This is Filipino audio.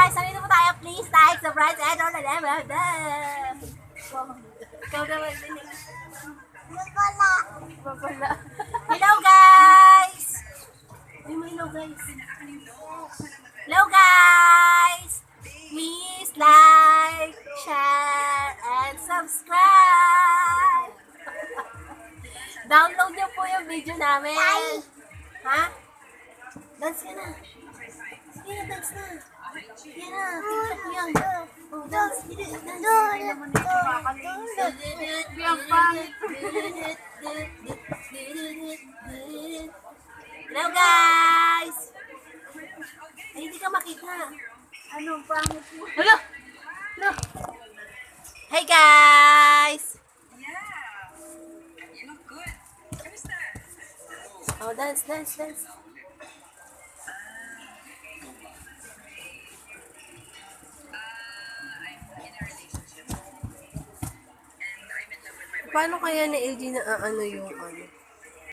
guys! Nandito po tayo. Please like, subscribe, and on the level. Ikaw naman din eh. Babala. Hello guys! Ay, may hello guys. Hello guys! Please like, share, and subscribe! Download niyo po yung video namin. Ha? Dance ka na. Sige na, dance na. Sige na, tiktok mo yan. Oh, dance. Hello guys! Ay, hindi ka makita. Anong pangit mo? Hello! Hello! Hey guys! You look good. Kamusta? Oh, dance, dance, dance. I'm in a relationship. And I'm in love with my boyfriend. Paano kaya ni LG na ano yung ano?